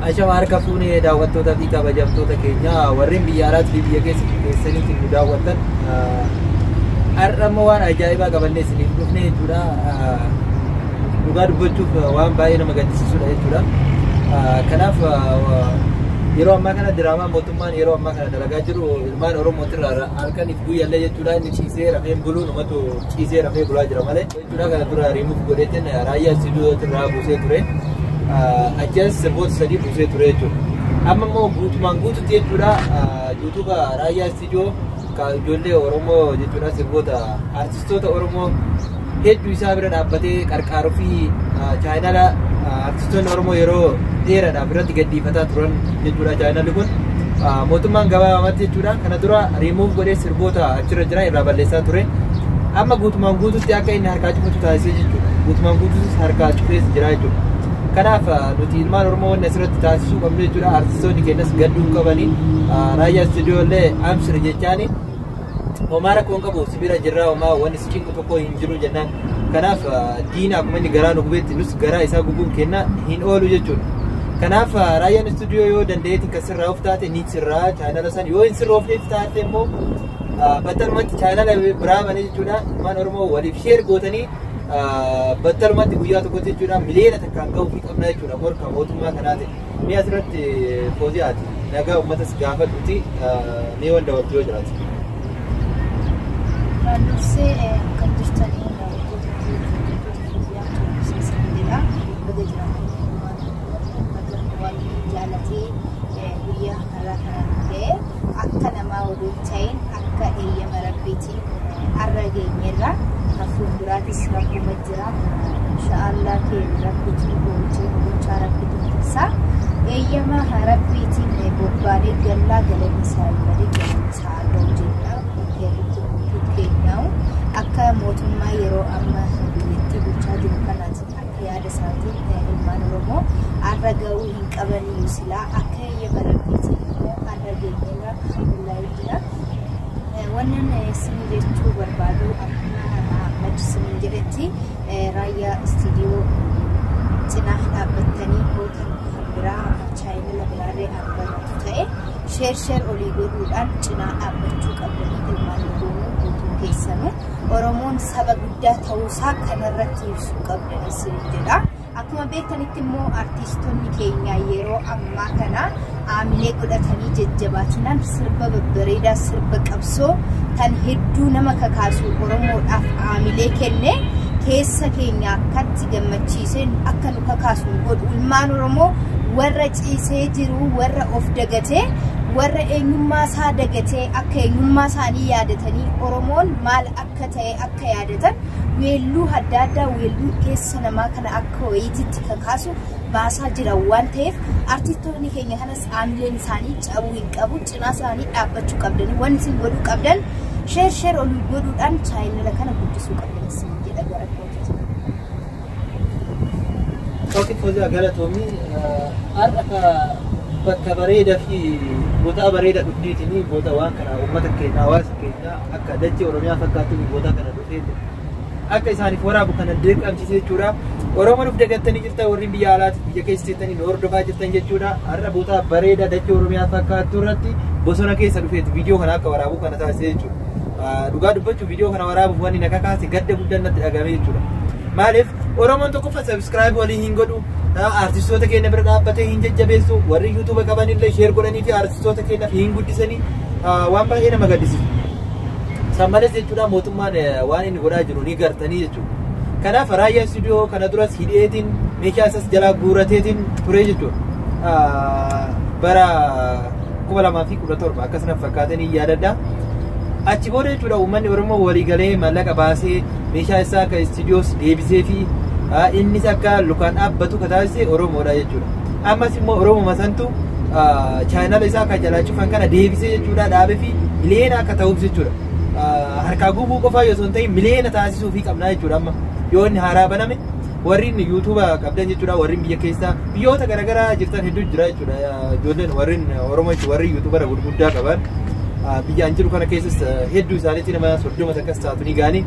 Aisha harka fuunee daawwattoota fi kabajamtoota keenya warreen biyya alaatti fi biyya keessanitti nu daawwatan har'a immoo waan ajaa'ibaa qabannee isiniif dhufne jechuudha. Dhugaa dubbachuuf waan baay'ee nama gaddisiisudha jechuudha. Kanaaf yeroo ammaa kana diraamaa mootummaan yeroo ammaa kana dalagaa jiru ilmaan Oromootirraa halkaniif guyyaallee jechuudha. Inni ciisee rafee buluu namatu ciisee rafee bulaa jira malee jechuudha. Kana dura riimuuf godheetiin raayyaa istiidiyootirraa buusee ture. Ajas sirboota sadii buusee ture jechuudha. Amma immoo guutumaan guututti jechuudha yuutuuba raayyaa istiidiyoo ijoollee Oromoo jechuudha sirboota artistoota Oromoo hedduu isaa bira dhaabbatee qarqaaruu fi chaayinaala artistoonni Oromoo yeroo dheeraadhaaf irratti gaddiifataa turan jechuudha. Chaayinaalli kun mootummaan gabaabamatti jechuudha. Kana dura riimuuf godhee sirboota achirra jiran irraa balleessaa ture. Amma guutumaan guututti akka inni harkaa cufatu taasisee jechuudha. Guutumaan guututti harkaa cufees jira jechuudha. Kanaaf nuti ilmaan Oromoo wanni asirratti taasisuu qabnu jechuudha. Artistoonni keenyas gadduu qabanii raayyaa istiidiyoollee amsir jechaani homaa rakkoon qabu sibira jirraa homaa wanni siqinqu tokko hin jiru jennaan. Kanaaf diina akkuma inni garaa nu gubeetti nus garaa isaa gubuun kenna hin oolu jechuudha. Kanaaf raayyaan istiidiyoo yoo danda'eetiin kan sirraa of taate ni sirraa chaayinaala san yoo hin sirraa ofneef taate immoo battalumatti chaayinaala biraa banee jechuudha. Ilmaan Oromoo waliif sheer gootanii battalumatti guyyaa tokkotti jechuudha miliyoona takkaan ga'uu fi qabna jechuudha. Morka mootummaa kanaati. Mee asirratti foozi'aati nagaa uummatas gaafadhuuti mee wanta dabaltu yoo jiraatu. Dursee kan jirtanii jaalatee guyyaa haraa kana dhufee akka namaa waliin ta'een akka eeyyama rabbiitiin har'a geenyerra fuulduraatis rakkuma jira. Inshaallah keenya rabbiitiin gochaa rabbiitiin keessaa eeyyama rabbiitiin bobbaalee gallaa galanisaa malee galanisaa argamu jenna. Keenyaa'u akka mootummaa yeroo amma biyyattii bulchaa jiru kanaatti akka yaada isaatiin ilmaan Oromoo har'a ga'uu hin qabanii silaa akka eeyyama rabbiitiin har'a geenyerra alhamdulillahi jira. Wannan isin jechuu barbaadu akkuma majlisin jedhetti raayyaa istiidiyoo cinaa dhaabbattanii hootan biraa chaayinaala biraarree argamatu ta'e sheer olii godhuudhaan cinaa dhaabbachuu qabdanii ilmaan Oromoo guutuu keessanuu Oromoon saba guddaa ta'uusaa kanarratti ibsuu qabdan isin jedha. Akkuma beektanitti immoo artistoonni keenya yeroo ammaa kana aamilee godhatanii jajjabaatinaan sirba babbareedaa sirba qabsoo kan hedduu nama kakaasu Oromoodhaaf aamilee kenne keessa keenya akkatti gammachiisee akka nu kakaasu godhu ilmaan Oromoo warra ciisee jiru warra of dagatee warra eenyummaa isaa dagatee akka eenyummaa isaanii yaadatanii Oromoon maal akka ta'e akka yaadatan weelluu adda addaa weelluu keessa namaa kana akka wayiititti kakaasu baasaa jira waan ta'eef artistoonni keenya kanas aamileen isaanii cabuu hin qabu cinaa isaanii dhaabbachuu qabdanii waan isin godhuu qabdan sheer olii godhuudhaan chaayinaala kana guddisuu qabdan isin jedha gara kootiiti. Oke, Fozia galatoomii har'a bakka bareedaa fi boota bareedaa dhufneetini boota waan kana uummata keenya hawaasa keenya akka dachee Oromiyaa fakkaatu boota kana dhufeeti akka isaaniif waraabu kana dirqamsiisee jechuudha. Oromoon of dagattanii jirtan warri biyya alaatti biyya keessa jirtanii nu hordofaa jirtan jechuudha. Har'a boota bareedaa dachee Oromiyaa fakkaatu irratti bosona keessa dhufeeti viidiyoo kana akka waraabu kana taasisee jechuudha. Dhugaa dubbachuuf viidiyoo kana waraabuuf wanni na kakaase gadda guddaan natti dhagahame jechuudha. Maaliif Oromoon tokkoffa subscribe walii hin godhu artistoota keenya bira dhaabbatee hin jajjabeessu warri YouTube qabanillee share godhanii fi artistoota keenya hin guddisanii waan baay'ee nama gaddisiisu. Sammales jechuudha mootummaan waan inni godhaa jiru ni gartanii jechuudha. Kanaaf raayyaa istiidiyoo kana duras hidheetiin meeshaa isaas jalaa guurateetiin ture jechuudha. Bara 2017 akkasuma fakkaatanii yaadadha. Achi booda jechuudha uummanni Oromoo walii galee maallaqa baasee meeshaa isaa akka istiidiyoos deebisee fi innis akka lukaan dhaabbatu kataasise Oromoodha jechuudha. Ammas immoo Oromoo santu chaayinaala isaa akka jalaa cufan kana deebisee jechuudha dhaabee fi miliyoona akka ta'uuf jechuudha. Harkaa gubuu qofaa yoo ta'in miliyoona taasisuu fi qabnaa jechuudha. Amma yoo inni haaraa baname warri YouTube qabdan jechuudha warri biyya keessaa biyyoota garaagaraa jirtan hedduu jira jechuudha. Ijoolleen warri Oromoo warri YouTubera gurguddaa qaban biyya anjiru kana keessas hedduu isaaniitti nama 30 takkas taatu ni gaanii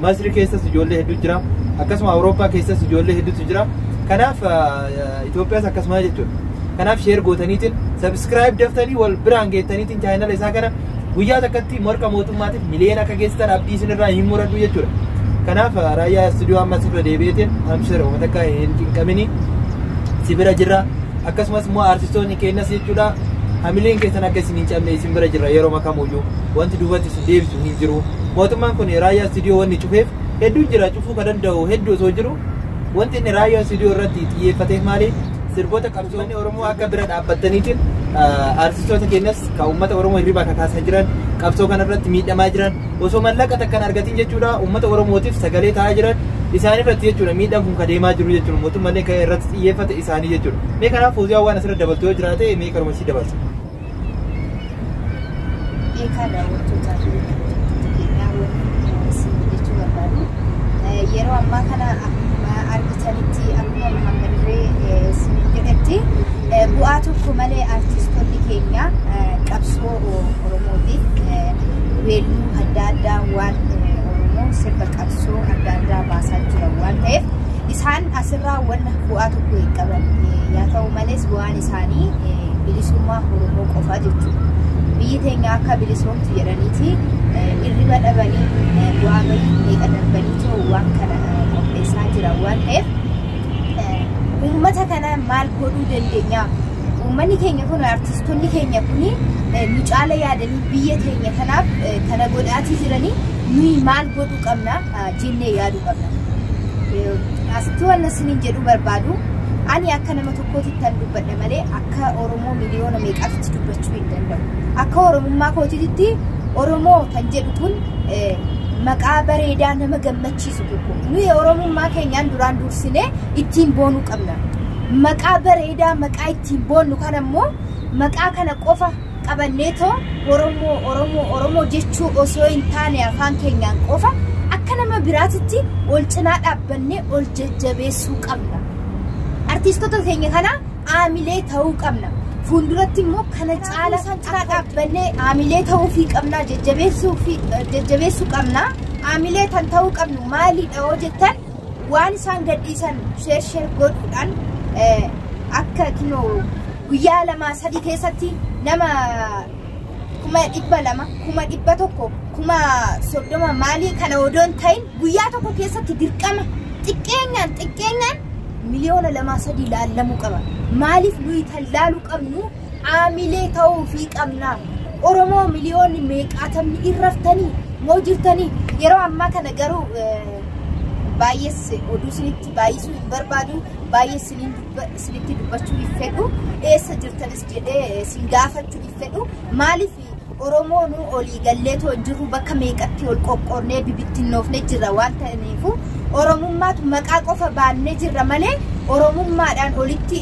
Masri keessas ijoollee hedduu jira akkasuma Awurooppaa keessas ijoollee hedduutu jira. Kanaaf Itoophiyaas akkasuma jechuudha. kanaaf share gootaniitiin subscribe daftanii wal biraan geettaniitiin channel isaa kana guyyaa takkatti morka mootummaatiif miliyoona akka geessitan abdii isinirraa hin muradhu jechuudha. Kanaaf raayyaa studio amma sirra deebi'eetiin amshira uummata akka hin cinqamini si bira jirra. Akkasumas immoo artistoonni keenyas jechuudha. Hamileen keessan akka isin hin cabne isin bira jirra yeroo makamuyyuu wanti duubatti isin deebisu hin jiru. Mootummaan kun raayyaa studio wanni cufeef hedduu jira cufuu ka danda'u hedduu osoo jiru wanti inni raayyaa studio irratti xiyyeeffateef maali? Sirboota qabsoonni Oromoo akka bira dhaabbataniitiin artistoota keenyas ka uummata Oromoo hirribaa kakaasaa jiran qabsoo kanarratti miidhamaa jiran osoo mallaqa takkan argatiin jechuudha uummata Oromootiif sagalee ta'aa jiran isaanii irratti jechuudha miidhaan kun ka deemaa jiru jechuudha mootummaan kan irratti xiyyeeffate isaanii jechuudha. Mee kanaaf Fawziyaa waan asirra dabaltu yoo jiraate mee karuma si dabalsa. Yeroo ammaa kana argitanitti akkuma Muhammadillee isin jedhetti bu'aa tokko malee artistoonni keenya qabsoo Oromootiif weelluu adda addaa waan Oromoo sirba qabsoo adda addaa baasaa jiran waan ta'eef isaan asirraa wanna bu'aa tokko hin qaban yaa ta'u malees bu'aan isaanii bilisummaa Oromoo qofaa jechuudha. Biyyi teenya akka bilisoomtu jedhaniiti hirriba dhabanii bu'aa bahii meeqa darbanii waan kana qopheessaa jiran waan ta'eef uummata kana maal godhuu dandeenya? Uummanni keenya kun artistoonni keenya kun nu caala yaadanii biyya teenya kanaaf kana godhaatii jiranii nuyi maal godhuu qabna jennee yaaduu qabna. Asitti waan isiniin jedhu barbaadu ani akka nama tokkootti tan dubbadhe malee akka Oromoo miliyoona meeqaatti dubbachuu hin danda'u. Akka Oromummaa kootiitti Oromoo kan jedhu kun maqaa bareedaa nama gammachiisu tokko. Nuyi Oromummaa keenyaan duraan dursinee ittiin boonuu qabna. Maqaa bareedaa maqaa ittiin boonnu kana immoo maqaa kana qofa qabanneetoo Oromoo jechuu osoo hin taane afaan keenyaan qofa akka nama biraatitti ol cinaa dhaabbannee ol jajjabeessuu qabna. Artistoota keenya kana aamilee ta'uu qabna. Fuulduratti immoo kana caala cinaa dhaabbannee aamilee ta'uufii qabna jajjabeessuu qabna. Aamilee tan ta'uu qabnu maaliidha yoo jettan waan isaan gadhiisan sheer godhuudhaan akka kinoo guyyaa 2-3 keessatti nama 200,000 100,000 130 maalii kana odoon ta'in guyyaa tokko keessatti dirqama xiqqeenyaan miliyoona 2-3 ilaalamuu qaba. Maaliif nuyi tallaaluu qabnu aamilee ta'uufii qabna. Oromoo miliyoonni meeqaatamni irraftanii moo jirtanii yeroo ammaa kana garuu baay'ees oduu isinitti baay'isuu hin barbaadu baay'ee isinitti dubbachuu hin fedhu eessa jirtanis jedhee isin gaafachuu hin fedhu. Maaliif Oromoo nu olii galleetoo jirru bakka meeqatti ol qoqqoornee bibittinnoofne jirra waan ta'aniifu Oromummaatu maqaa qofa baannee jirra malee Oromummaadhaan olitti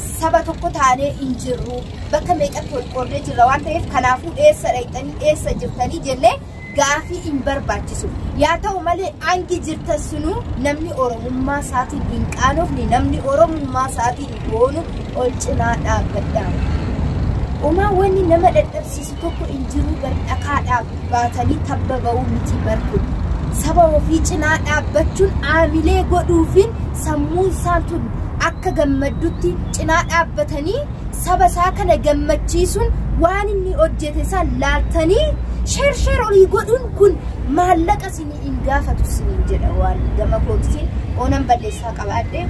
saba tokko taanee hin jirru bakka meeqatti ol qoqqoornee jirra waan ta'eef kanaafuu eessa dhaqxanii eessa jirtanii jennee gaafii hin barbaachisu. Yaa ta'u malee angi jirtan sunuu namni Oromummaa isaatiin hin qaanofne namni Oromummaa isaatiin hin boonu ol cinaa dhaabbadhaa. Uumaa wanni nama dadhabsiisu tokko hin jiru dhaqaadhaaf baatanii tabba ba'uu miti barku. Saba ofii cinaa dhaabbachuun aamilee godhuufiin sammuu isaatu akka gammaddutti cinaa dhaabbatanii saba isaa kana gammachiisuun waan inni hojjete isaan laaltanii sheer olii godhuun kun maallaqa isinii hin gaafatu isiniin jedha waan gama kootiin oonan balleessaa qabaadhe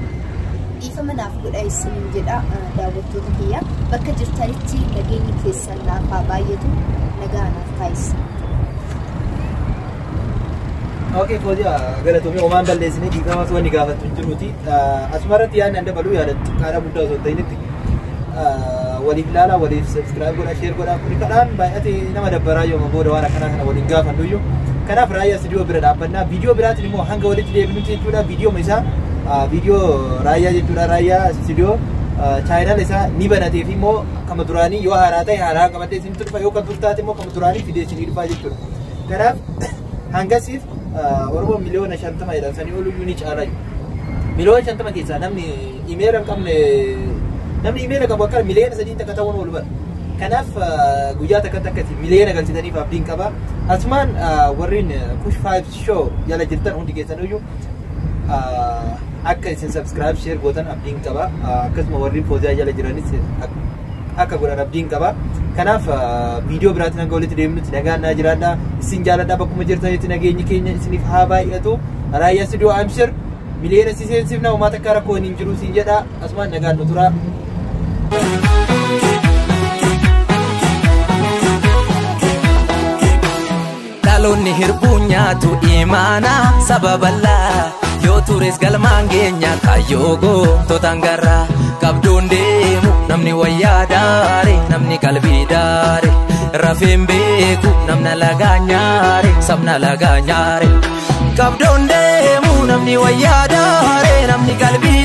dhiifama naaf godha isiniin jedha daawwattoota kiyya bakka jirtanitti nageenyi keessan naaf haa baay'atu nagaa naaf taasisa. Okay, Fawziyaa galatoomii oomaan balleessinee dhiifamas wanni gaafattu hin jiruuti. Asumarratti yaadni an dabaluu yaadatti kaadhaa guddaa osoo hin ta'initti waliif ilaalaa waliif subscribe godha share godha kuni kadhaan baay'ate nama dabbaraa yooma booda waan akkanaa kana waliin gaafannuyyuu. Kanaaf raayyaa studio bira dhaabbannaa viidiyoo biraatiin immoo hanga walitti deebinutti jechuudha viidiyoo isaa viidiyoo raayyaa jechuudha raayyaa studio channel isaa ni banateef immoo kama duraanii yoo haaraa ta'e haaraa qabatee isin turfa yoo kan turtaate immoo kama duraanii fidee isin dhufaa jechuudha. Kanaaf hangasiif Oromoo miliyoona 50 jedhamsanii ooluun ni caala. Miliyoona 50 keessaa namni imeela hin qabne namni imeela qabu akka miliyoona 3 takka ta'uun ol bara. Kanaaf guyyaa takkatti akkasi miliyoona galchitaniif abdiin qaba. Asumaan warreen Push 5 show jala jirtan hundi keessaniyyuu akka isin subscribe share gootan abdiin qaba akkasuma warri Foozaa jala jiranis akka godhan abdiin qaba kanaaf viidiyoo biraatiin hanga walitti deemnutti nagaan naa jiraadha isin jaaladha bakkuma jirtanitti nageenyi keenya isiniif haa baay'atu raayyaa studio amshir miliyoona siseensiifna uummata akka rakkoo hin jiru siin jedha asumaan nagaan nu tura. Dhaloonni hirbuu nyaatu imaana sababallaa yoo tures galmaan keenya kaayyoo gootota garraa qabdoon deemu namni wayyaa daare namni qalbii daare rafeen beeku namna lagaa nyaare sabna lagaa nyaare qabdoon deemu namni wayyaa daare namni qalbii